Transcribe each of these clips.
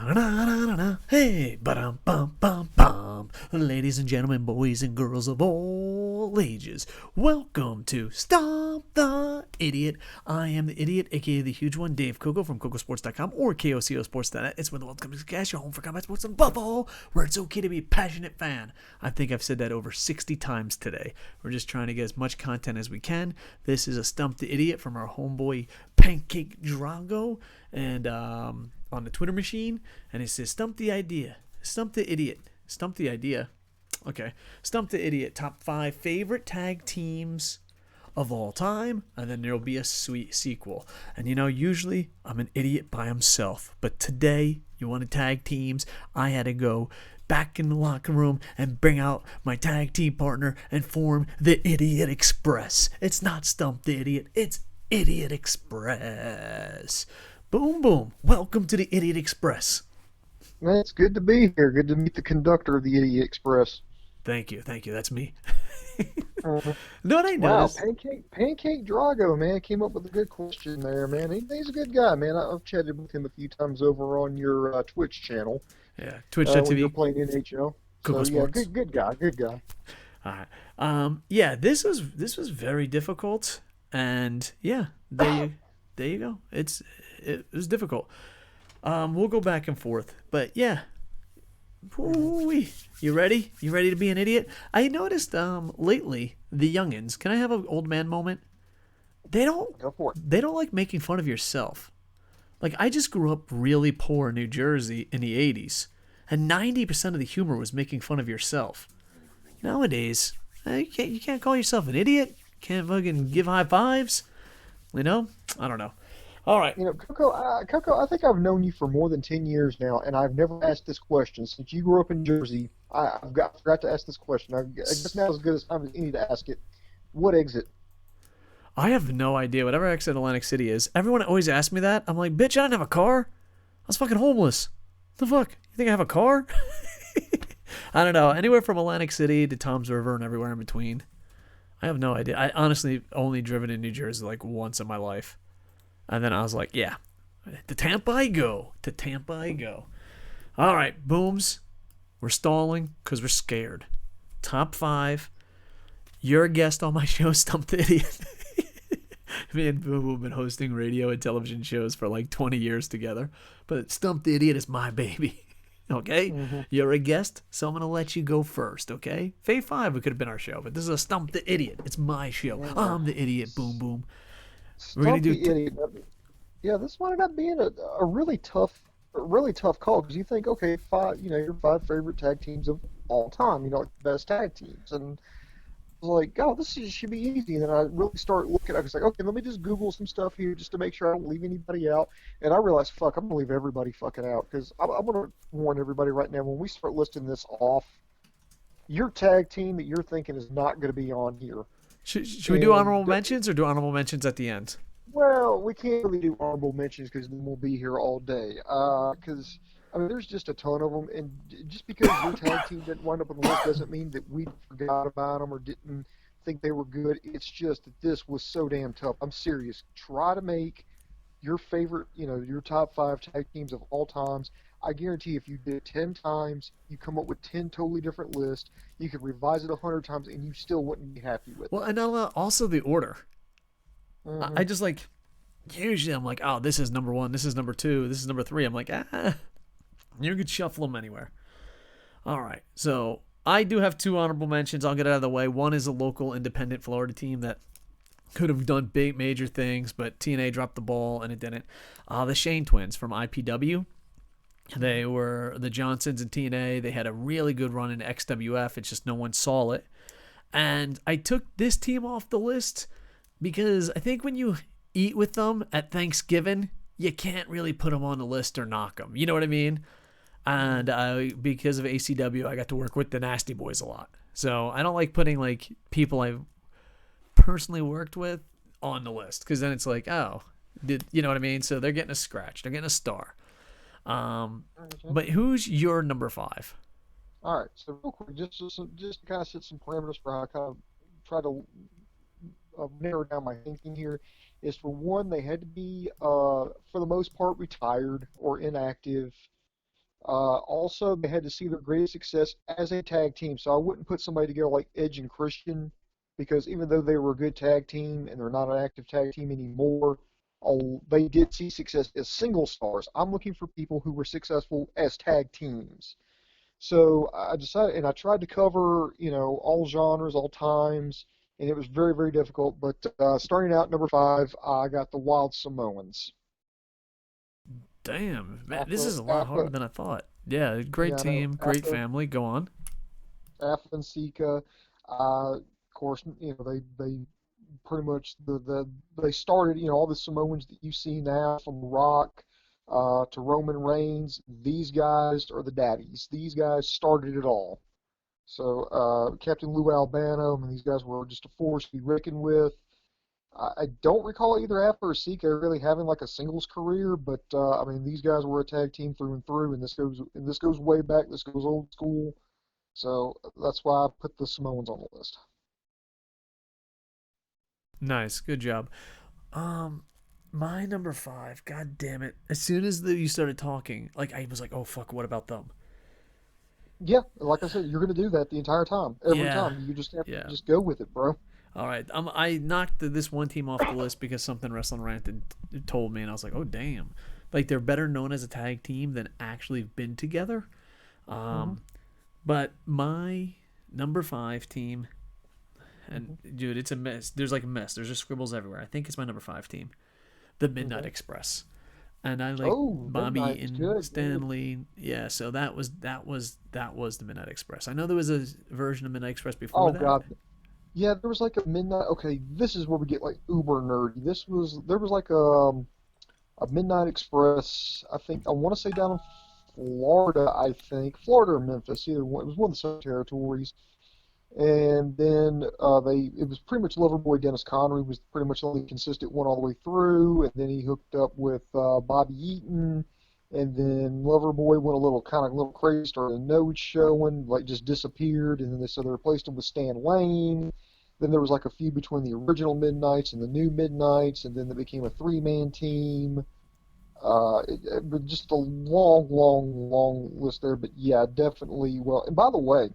Hey, ba-dum, bum, bum, bum. Ladies and gentlemen, boys and girls of all ages, welcome to Stump the Idiot. I am the idiot, aka the huge one, Dave Koco from KocoSports.com or KocoSports.net. It's where the world comes to cash, your home for combat sports and football, where it's okay to be a passionate fan. I think I've said that over 60 times today. We're just trying to get as much content as we can. This is a Stump the Idiot from our homeboy Pancake Drago, and on the Twitter machine, and it says Stump the Idea, Stump the Idiot, Stump the Idea. Okay, Stump the Idiot, top 5 favorite tag teams of all time, and then there'll be a sweet sequel. And usually I'm an idiot by himself, but today you wanted tag teams. I had to go back in the locker room and bring out my tag team partner and form the Idiot Express. It's not Stump the Idiot, it's Idiot Express. Boom, boom. Welcome to the Idiot Express. Man, it's good to be here. Good to meet the conductor of the Idiot Express. Thank you. That's me. Uh, No, what I wow, noticed. Pancake Drago, man, came up with a good question there, man. He's a good guy, man. I've chatted with him a few times over on your Twitch channel Yeah, when you're twitch.tv, playing NHL. Coco So yeah, Sports. good guy, good guy. All right. Yeah, this was very difficult, and yeah, there you go. It was difficult. We'll go back and forth, but yeah. Ooh-wee. You ready? You ready to be an idiot? I noticed lately the youngins. Can I have an old man moment? They don't Go for it. they don't like making fun of yourself. Like, I just grew up really poor in New Jersey in the 80s, and 90% of the humor was making fun of yourself. Nowadays, you can't call yourself an idiot. Can't fucking give high fives. I don't know. All right. Coco, I think I've known you for more than 10 years now, and I've never asked this question. Since you grew up in Jersey, I forgot to ask this question. I guess now is as good as time as any to ask it. What exit? I have no idea. Whatever exit Atlantic City is, everyone always asks me that. I'm like, bitch, I don't have a car. I was fucking homeless. The fuck? You think I have a car? I don't know. Anywhere from Atlantic City to Tom's River and everywhere in between. I have no idea. I honestly only driven in New Jersey like once in my life. And then I was like, yeah, to Tampa I go. To Tampa I go. All right, booms. We're stalling because we're scared. Top 5. You're a guest on my show, Stump the Idiot. Me and Boom Boom have been hosting radio and television shows for like 20 years together. But Stump the Idiot is my baby. Okay? Mm-hmm. You're a guest, so I'm going to let you go first, okay? Fave 5, it could have been our show, but this is a Stump the Idiot. It's my show. Yeah. I'm the idiot, Boom Boom. We're going Stump to the do... Idiot. Yeah, this might end up being a really tough call because you think, okay, your 5 favorite tag teams of all time, like the best tag teams, and I was like, oh, should be easy. And then I really start looking. I was like, okay, let me just Google some stuff here just to make sure I don't leave anybody out. And I realized, fuck, I'm gonna leave everybody fucking out because I'm gonna warn everybody right now. When we start listing this off, your tag team that you're thinking is not gonna be on here. Should we do honorable And mentions or do honorable mentions at the end? well, we can't really do honorable mentions because then we'll be here all day. Because I mean, there's just a ton of them, and just because your tag team didn't wind up on the list doesn't mean that we forgot about them or didn't think they were good. It's just that this was so damn tough. I'm serious. Try to make your favorite, your top 5 tag teams of all times. I guarantee if you did it 10 times, you come up with 10 totally different lists. You could revise it 100 times, and you still wouldn't be happy with Well, it. and also the order. I Hmm. just like, usually I'm like, oh, this is number 1, this is number 2, this is number 3. I'm like, you could shuffle them anywhere. All right, so I do have 2 honorable mentions. I'll get out of the way. One is a local independent Florida team that could have done big major things, but TNA dropped the ball and it didn't. The Shane twins from IPW. They were the Johnsons in TNA. They had a really good run in XWF. It's just no one saw it. And I took this team off the list because I think when you eat with them at Thanksgiving, you can't really put them on the list or knock them. You know what I mean? And because of ACW, I got to work with the Nasty Boys a lot. So I don't like putting like people I've personally worked with on the list because then it's like, oh, you know what I mean? So they're getting a scratch. They're getting a star. Um, Okay. but who's your number 5? All right. So real quick, just to kind of set some parameters for how I kind of try to narrow down my thinking here. Is for one, they had to be, for the most part, retired or inactive Also, they had to see their greatest success as a tag team. So I wouldn't put somebody together like Edge and Christian because even though they were a good tag team and they're not an active tag team anymore, they did see success as single stars. I'm looking for people who were successful as tag teams. So I decided, and I tried to cover, all genres, all times, and it was very, very difficult. But starting out number five, I got the Wild Samoans. Damn, man, this Alpha, is a lot harder Alpha, than I thought. Yeah, great yeah, I know, team, great Alpha, family. Go on. Alpha and Sika. Of course, they pretty much they started, all the Samoans that you see now from Rock to Roman Reigns. These guys are the daddies. These guys started it all. So Captain Lou Albano, I mean, these guys were just a force to be reckoned with. I don't recall either Alpha or Sika really having like a singles career, but I mean, these guys were a tag team through and through, and this goes way back. This goes old school. So that's why I put the Samoans on the list. Nice, good job. Um, my number five. God damn it! As soon as you started talking, like I was like, oh fuck, what about them? Yeah, like I said, you're going to do that the entire time. Every Yeah, time. You just have to yeah. just go with it, bro. All right, I knocked this one team off the list because something Wrestling Rant told me, and I was like, oh damn, like they're better known as a tag team than actually been together. Hmm. Um, but my number five team, and Hmm. dude, it's a mess. There's like a mess. There's just scribbles everywhere. I think it's my number five team, the Midnight Okay. Express, and I like Oh, Bobby Midnight's and good, good. Stanley. Yeah, so that was the Midnight Express. I know there was a version of Midnight Express before Oh, that. God. Yeah, there was like a midnight. Okay, this is where we get like uber nerdy. There was like a Midnight Express. I think I want to say down in Florida. I think Florida or Memphis. Either one. It was one of the same territories. And then it was pretty much Loverboy Dennis Connery was pretty much the only consistent one all the way through, and then he hooked up with Bobby Eaton, and then Loverboy went a little kind of a little crazy, started a node showing, like just disappeared, and then they replaced him with Stan Lane. Then there was like a feud between the original Midnights and the new Midnights, and then they became a three-man team. But just a long, long, long list there. But yeah, definitely. Well, and by the way,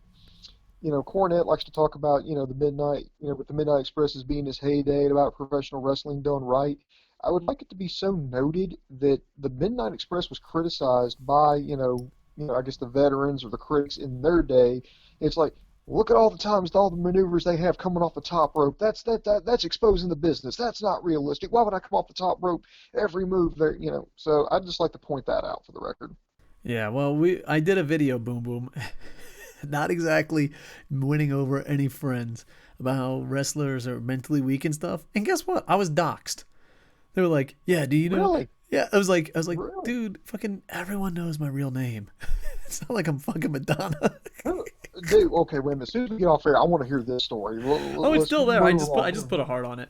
Cornette likes to talk about, the Midnight, with the Midnight Express as being his heyday and about professional wrestling done right. I would like it to be so noted that the Midnight Express was criticized by, I guess the veterans or the critics in their day. It's like, look at all the times, all the maneuvers they have coming off the top rope. That's exposing the business. That's not realistic. Why would I come off the top rope every move there? So I'd just like to point that out for the record. Yeah, well, I did a video, boom boom, not exactly winning over any friends about how wrestlers are mentally weak and stuff. And guess what? I was doxxed. They were like, "Yeah, do you know?" Really? Yeah, I was like, Really? dude, fucking everyone knows my real name. It's not like I'm fucking Madonna. Dude, okay, wait a minute. As soon as we get off air, I want to hear this story. Oh, it's Let's still there. I move just put I along. just put a heart on it.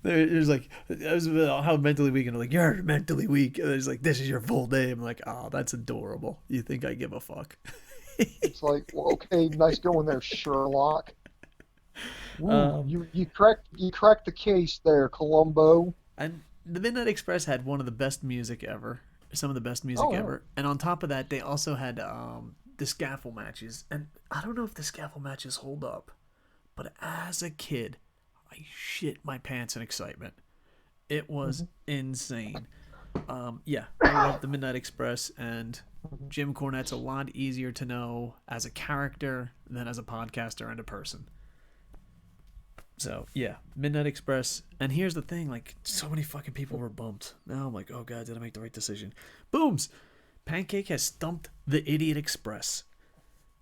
There's like, I was how mentally weak, and they're like, you're mentally weak. And there's like, this is your full name. I'm like, oh, that's adorable. You think I give a fuck? It's like, well, okay, nice going there, Sherlock. Woo, um, you cracked the case there, Columbo. and the Midnight Express had one of the best music ever, some of the best music Oh yeah. ever. And on top of that, they also had the scaffold matches. And I don't know if the scaffold matches hold up, but as a kid, I shit my pants in excitement. It was Hmm. insane. Yeah, I love the Midnight Express, and Jim Cornette's a lot easier to know as a character than as a podcaster and a person. So yeah, Midnight Express. And here's the thing: like, so many fucking people were bumped. Now I'm like, oh god, did I make the right decision? Booms. Pancake has stumped the Idiot Express.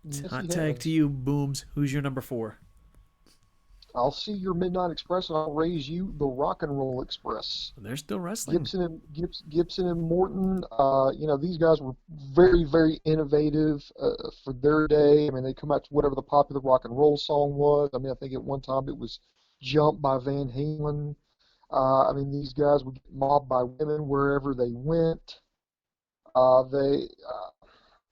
Yes, he Hot tag to has. you, Booms. Who's your number four? I'll see your Midnight Express, and I'll raise you the Rock and Roll Express. They're still wrestling. Gibson and Morton. These guys were very, very innovative for their day. I mean, they come out to whatever the popular rock and roll song was. I mean, I think at one time it was "Jump" by Van Halen. I mean, these guys would get mobbed by women wherever they went. They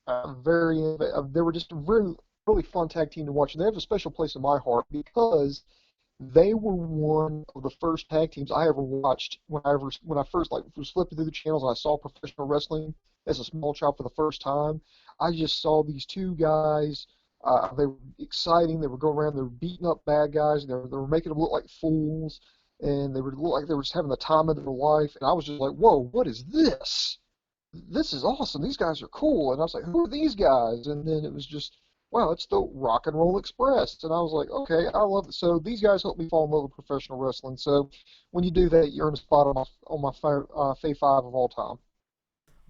they were just a very really fun tag team to watch, and they have a special place in my heart because they were one of the first tag teams I ever watched when I first like was flipping through the channels and I saw professional wrestling. as a small child for the first time, I just saw these two guys. They were exciting. They were going around. They were beating up bad guys. They were making them look like fools, and they would look like they were just having the time of their life. And I was just like, "Whoa, what is this? This is awesome. These guys are cool." And I was like, "Who are these guys?" And then it was just, "Wow, it's the Rock and Roll Express." And I was like, "Okay, I love it." So these guys helped me fall in love with professional wrestling. So when you do that, you earn a spot on my Fave 5 of all time.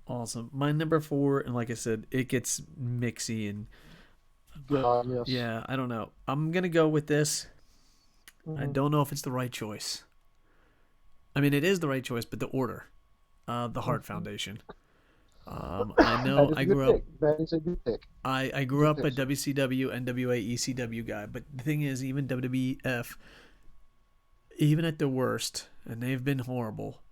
Awesome. My number four, and like I said, it gets mixy and God, yes. yeah, I don't know. I'm gonna go with this. I Hmm. don't know if it's the right choice. I mean, it is the right choice, but the order, the Hart Foundation. I That know is I a good grew up. pick. That is a good pick. I grew Good up pick, a sir. WCW, NWA, ECW guy, but the thing is, even WWF, even at the worst, and they've been horrible.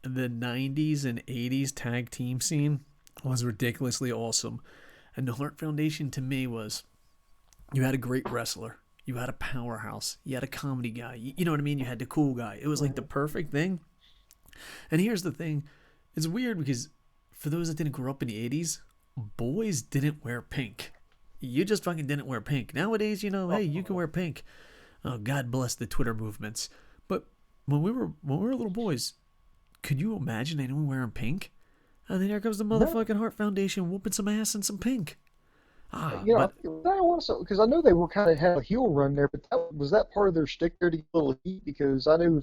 The '90s and '80s tag team scene was ridiculously awesome, and the Hart Foundation to me was you had a great wrestler. You had a powerhouse. You had a comedy guy. You know what I mean? You had the cool guy. It was like the Mhm. perfect thing. And here's the thing. It's weird because for those that didn't grow up in the '80s, boys didn't wear pink. You just fucking didn't wear pink. Nowadays, hey, you can Oh, wear pink. Oh, God bless the Twitter movements. But when we were little boys, could you imagine anyone wearing pink? And then here comes the no. motherfucking Hart Foundation whooping some ass in some pink. Ah, You know, but I want to because I know they were kind of had a heel run there, but was that part of their shtick there to get a little heat? Because I knew,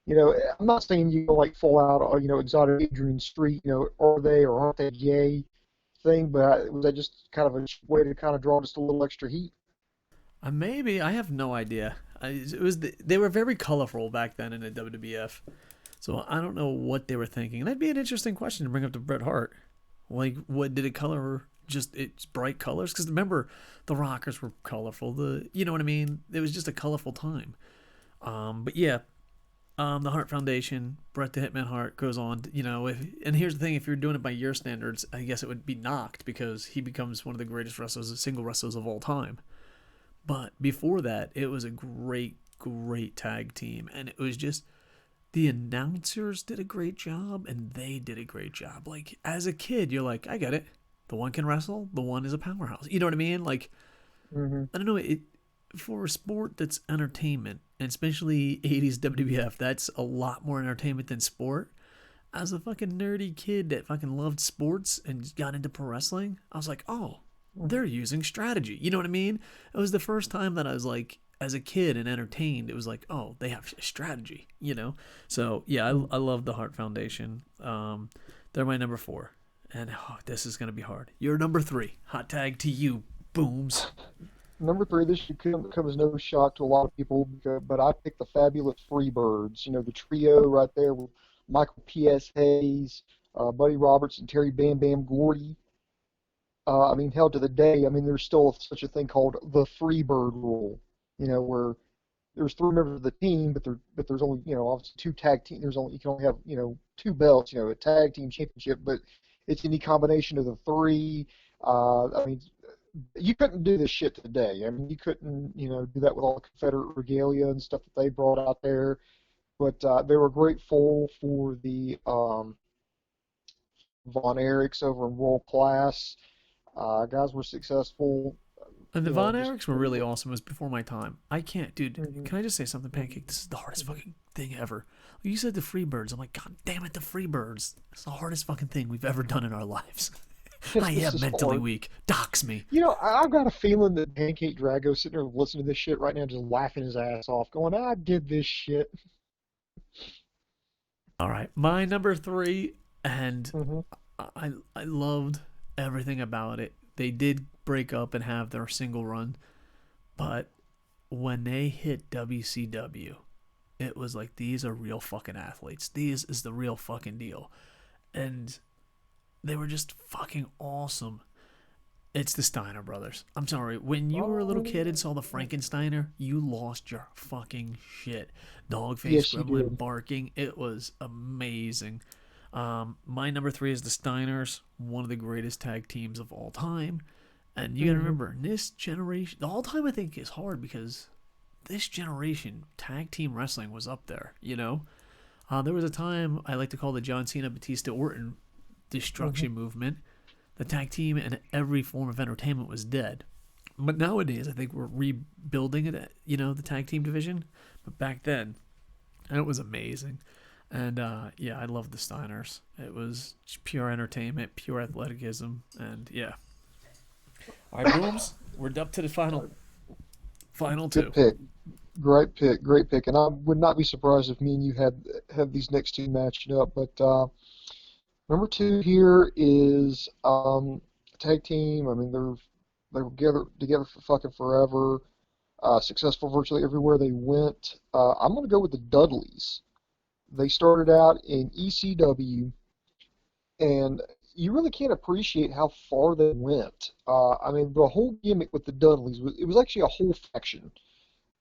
I'm not saying you go like full out, or exotic Adrian Street, are they or aren't they gay thing, but was that just kind of a way to kind of draw just a little extra heat? maybe I have no idea. They were very colorful back then in the WWF, so I don't know what they were thinking. That'd be an interesting question to bring up to Bret Hart. Like, what did it color? Just it's bright colors? Because remember, the Rockers were colorful. You know what I mean? It was just a colorful time. But yeah, the Hart Foundation, Bret the Hitman Hart goes on. And here's the thing: if you're doing it by your standards, I guess it would be knocked because he becomes one of the greatest wrestlers, single wrestlers of all time. But before that, it was a great, great tag team, and it was just the announcers did a great job, and they did a great job. Like as a kid, you're like, I get it. The one can wrestle. The one is a powerhouse. You know what I mean? Like Hmm. I don't know. It for a sport that's entertainment, and especially '80s WWF, that's a lot more entertainment than sport. As a fucking nerdy kid that fucking loved sports and got into pro wrestling, I was like, oh, they're using strategy. You know what I mean? It was the first time that I was like, as a kid and entertained, it was like, oh, they have strategy. So yeah, I love the Hart Foundation. They're my number four, and this is gonna be hard. You're number three. Hot tag to you, Booms. Number three, this should come as no shock to a lot of people, but I picked the fabulous Freebirds. The trio right there with Michael P.S. Hayes, Buddy Roberts, and Terry Bam Bam Gordy. I mean, hell to the day, I mean, there's still such a thing called the Freebird rule, where there's three members of the team, but there's only, obviously two tag team. You can only have, two belts, a tag team championship, but it's any combination of the three. I mean, you couldn't do this shit today. I mean, you couldn't, do that with all the Confederate regalia and stuff that they brought out there. But they were grateful for the Von Erichs over in World Class. Guys were successful. And the Von Just Erichs were really awesome. It was before my time. I can't, dude. hmm Can I just say something, Pancake? This is the hardest fucking thing ever. You said the Freebirds. I'm like, God damn it, the Freebirds. It's the hardest fucking thing we've ever done in our lives. I this am is mentally hard. weak. Dox me. I've got a feeling that Pancake Drago's sitting there listening to this shit right now, just laughing his ass off, going, "I did this shit." All right, my number three, and Hmm. I loved everything about it. They did break up and have their single run, but when they hit WCW, it was like these are real fucking athletes. These is the real fucking deal, and they were just fucking awesome. It's the Steiner Brothers. I'm sorry. When you were a little kid and saw the Oh, Frankensteiner, you lost your fucking shit. Dog face, yes, you gremlin, did. barking. It was amazing. My number three is the Steiners, one of the greatest tag teams of all time. And you gotta Hmm. remember, in this generation, the all time I think is hard because this generation, tag team wrestling was up there, There was a time I like to call the John Cena Batista Orton destruction movement, the tag team and every form of entertainment was dead. But nowadays, I think we're rebuilding it, the tag team division. But back then, it was amazing. And yeah, I love the Steiners. It was just pure entertainment, pure athleticism, and yeah. All right, Booms, we're up to the final two. Good pick. Great pick. And I would not be surprised if me and you had these next two matching up. But number two here is a tag team. I mean, they were together for fucking forever. Successful virtually everywhere they went. I'm gonna go with the Dudleys. They started out in ECW, and you really can't appreciate how far they went. I mean, the whole gimmick with the Dudleys was actually a whole faction.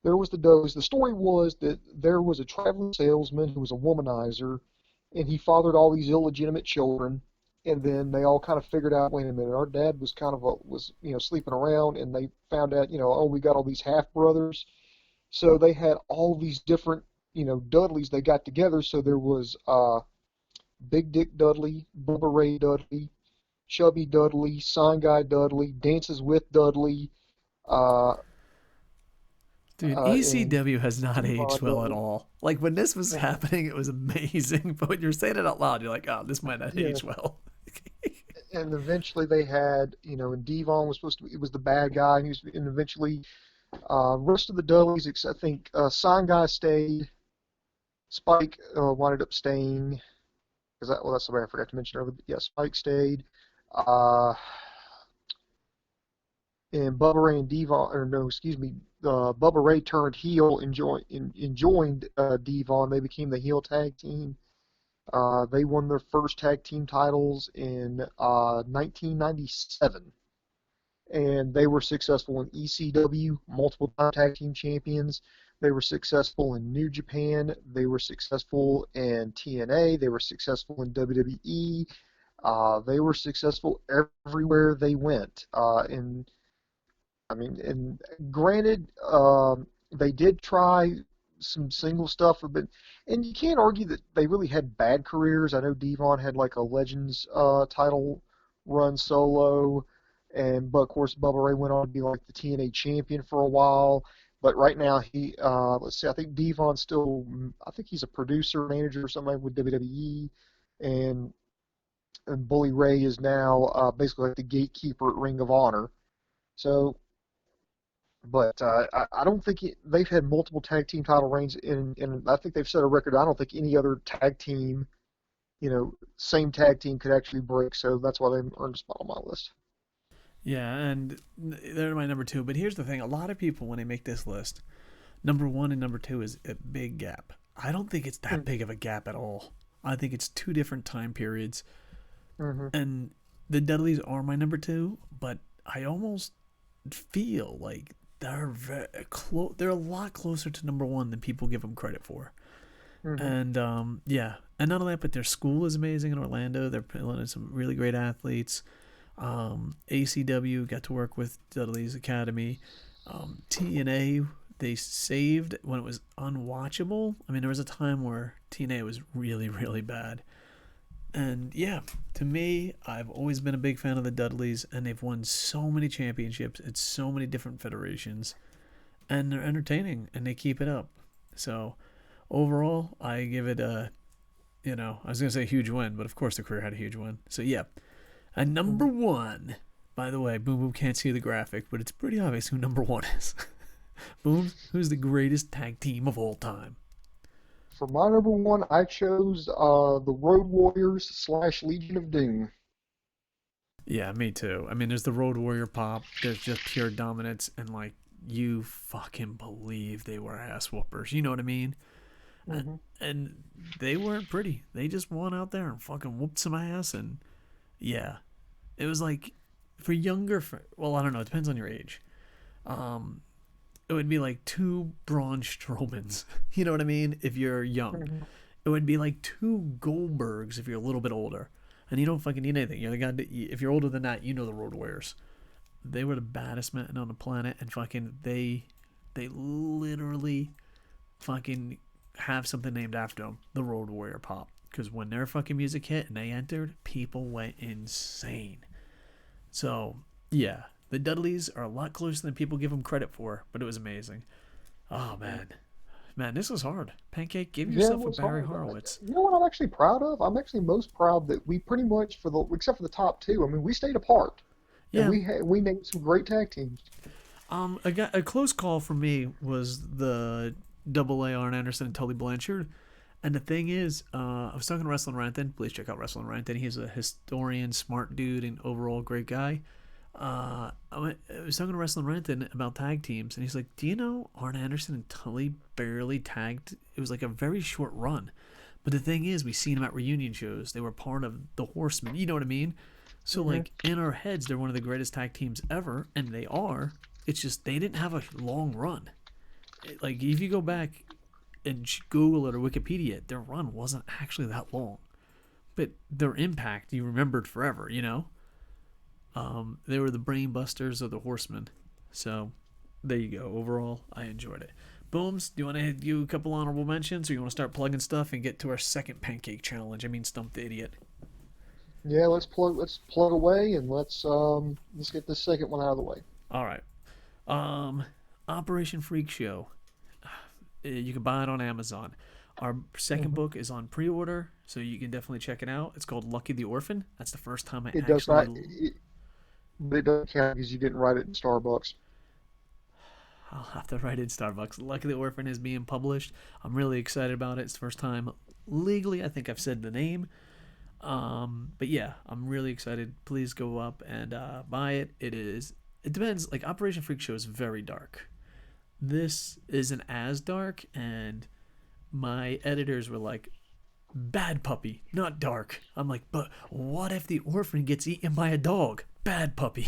There was the Dudleys. The story was that there was a traveling salesman who was a womanizer, and he fathered all these illegitimate children. And then they all kind of figured out, wait a minute, our dad was kind of sleeping around, and they found out, oh, we got all these half brothers. So they had all these different, Dudleys they got together. So there was Big Dick Dudley, Bubba Ray Dudley, Chubby Dudley, Sign Guy Dudley, Dances with Dudley. Dude, ECW has not aged well Dudley. at all. Like, when this was happening, it was amazing. But when you're saying it out loud, you're like, oh, this might not age well. And eventually they had, and Devon was it was the bad guy, and eventually, rest of the Dudleys, I think, Sign Guy stayed, Spike winded up staying, that's somebody I forgot to mention earlier, but yeah, Spike stayed, and Bubba Ray and Devon, or no, excuse me, Bubba Ray turned heel and joined Devon. They became the heel tag team. They won their first tag team titles in 1997, and they were successful in ECW, multiple time tag team champions. They were successful in New Japan. They were successful in TNA. They were successful in WWE. They were successful everywhere they went. And granted, they did try some single stuff, and you can't argue that they really had bad careers. I know Devon had like a Legends title run solo, but of course Bubba Ray went on to be like the TNA champion for a while. But right now let's see, I think Devon's still, I think he's a producer, manager or something with WWE, and Bully Ray is now basically like the gatekeeper at Ring of Honor. So. But I don't think they've had multiple tag team title reigns, and I think they've set a record. I don't think any other tag team, same tag team could actually break. So that's why they earned a spot on my list. Yeah, and they're my number two. But here's the thing: a lot of people, when they make this list, number one and number two is a big gap. I don't think it's that big of a gap at all. I think it's two different time periods. Mm-hmm. And the Dudleys are my number two, but I almost feel like they're very close. They're a lot closer to number one than people give them credit for. Mm-hmm. And yeah, and not only that, but their school is amazing in Orlando. They're pulling in some really great athletes. ACW got to work with Dudley's Academy. TNA they saved when it was unwatchable. I mean, there was a time where TNA was really, really bad. And yeah, to me, I've always been a big fan of the Dudleys, and they've won so many championships at so many different federations, and they're entertaining, and they keep it up. So overall, I give it I was going to say a huge win, but of course the career had a huge win. So yeah, and number one, by the way, Boom Boom can't see the graphic, but it's pretty obvious who number one is. Boom, who's the greatest tag team of all time? For my number one, I chose the Road Warriors / Legion of Doom. Yeah, me too. I mean, there's the Road Warrior pop. There's just pure dominance, and like, you fucking believe they were ass whoopers. You know what I mean? Mm-hmm. And they weren't pretty. They just went out there and fucking whooped some ass, and yeah, it was like for younger. Well, I don't know. It depends on your age. It would be like two Braun Strowmans. You know what I mean? If you're young. Mm-hmm. It would be like two Goldbergs if you're a little bit older. And you don't fucking need anything. You're the guy if you're older than that, you know the Road Warriors. They were the baddest men on the planet, and fucking they literally fucking have something named after them, the Road Warrior pop. because when their fucking music hit and they entered, people went insane. So, yeah, the Dudleys are a lot closer than people give them credit for, but it was amazing. Oh, man. Man, this was hard. Pancake, give Yeah, it yourself a was Barry hard. Horowitz. You know what I'm actually proud of? I'm actually most proud that we pretty much, except for the top two, I mean, we stayed apart. And Yeah. we named some great tag teams. A close call for me was the Double A Arn Anderson and Tully Blanchard. And the thing is, I was talking to Wrestling Ranton. Please check out Wrestling Ranton. He's a historian, smart dude, and overall great guy. I was talking to Wrestling Ranton about tag teams, and he's like, "Do you know Arn Anderson and Tully barely tagged? It was like a very short run." But the thing is, we seen them at reunion shows. They were part of the Horsemen. You know what I mean? So, like, in our heads, they're one of the greatest tag teams ever, and they are. It's just they didn't have a long run. Like, if you go back and Google it or Wikipedia, their run wasn't actually that long. But their impact, you remembered forever, you know? They were the brain busters of the Horsemen. So, there you go. Overall, I enjoyed it. Booms, do you want to do a couple honorable mentions, or you want to start plugging stuff and get to our second pancake challenge? I mean, Stump the Idiot. Yeah, let's plug away and let's get this second one out of the way. All right. Operation Freak Show. You can buy it on Amazon. Our second book is on pre-order, so you can definitely check it out. It's called Lucky the Orphan. That's the first time I It does not, actually... but it doesn't count because you didn't write it in Starbucks. I'll have to write in Starbucks. Lucky the Orphan is being published. I'm really excited about it. It's the first time legally I think I've said the name. But yeah, I'm really excited. Please go up and buy it. It depends. Like, Operation Freak Show is very dark. This isn't as dark, and my editors were like, bad puppy, not dark. I'm like, but what if the orphan gets eaten by a dog? Bad puppy.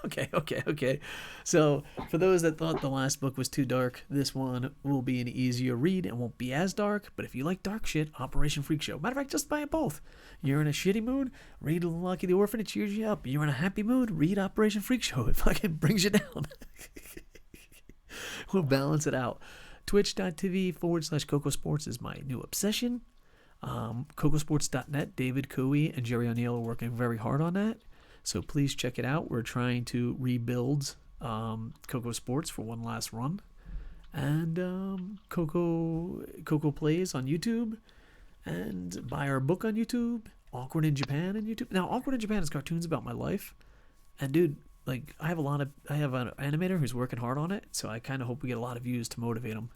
Okay. So, for those that thought the last book was too dark, this one will be an easier read and won't be as dark. But if you like dark shit, Operation Freak Show. Matter of fact, just buy it both. You're in a shitty mood, read Lucky the Orphan, it cheers you up. You're in a happy mood, read Operation Freak Show. It fucking brings you down. We'll balance it out. Twitch.tv/KocoSports is my new obsession. KocoSports.net, David Cooey and Jerry O'Neill are working very hard on that. So please check it out. We're trying to rebuild Koco Sports for one last run. And Coco Plays on YouTube. And buy our book on YouTube. Awkward in Japan on YouTube. Now, Awkward in Japan is cartoons about my life. And dude, like, I have an animator who's working hard on it. So I kind of hope we get a lot of views to motivate him.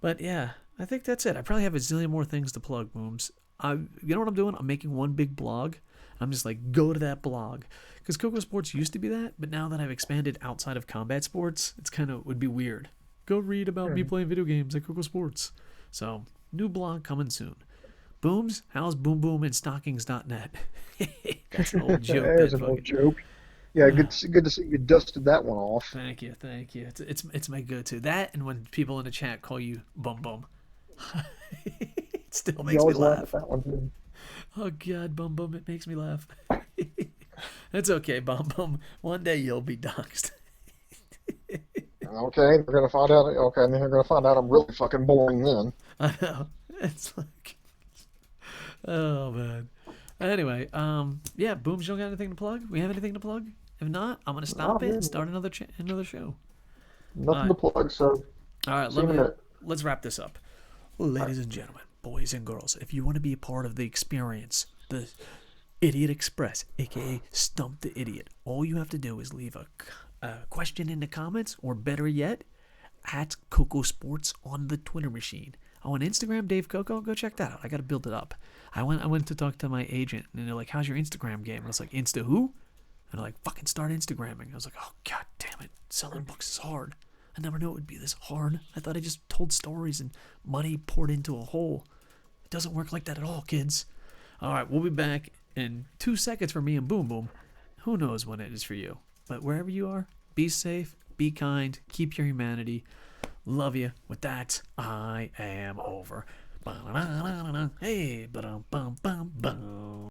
But yeah, I think that's it. I probably have a zillion more things to plug, Booms. You know what I'm doing? I'm making one big blog. I'm just like, go to that blog. Because Koco Sports used to be that, but now that I've expanded outside of combat sports, it's kind of would be weird. Go read about me playing video games at Koco Sports. So, new blog coming soon. Booms, how's Boom Boom and Stockings.net? That's an old joke. There's an old joke. Yeah, good to see you dusted that one off. Thank you. It's my go-to. That, and when people in the chat call you Bum Bum. It still makes me laugh. That one too. Oh God, Bum Bum, it makes me laugh. It's okay, Bum Bum. One day you'll be doxxed. Okay, they're gonna find out. Okay, and then they're gonna find out I'm really fucking boring then. I know. It's like, oh man. Anyway, yeah, Booms, you don't got anything to plug? We have anything to plug? If not, I'm gonna stop it and start another show. Nothing to plug, so. All right, let's wrap this up. Ladies and gentlemen, boys and girls, if you want to be a part of the experience, the Idiot Express, aka Stump the Idiot, all you have to do is leave a question in the comments, or better yet, at KocoSports on the Twitter machine. On Instagram, Dave Coco, go check that out. I got to build it up. I went to talk to my agent, and they're like, "How's your Instagram game?" And I was like, "Insta who?" And they're like, "Fucking start Instagramming." I was like, "Oh God damn it, selling books is hard. I never knew it would be this hard. I thought I just told stories and money poured into a hole. It doesn't work like that at all, kids." All right, we'll be back in 2 seconds for me and Boom Boom. Who knows when it is for you? But wherever you are, be safe, be kind, keep your humanity. Love you. With that, I am over. Hey, ba-dum-bum-bum-bum.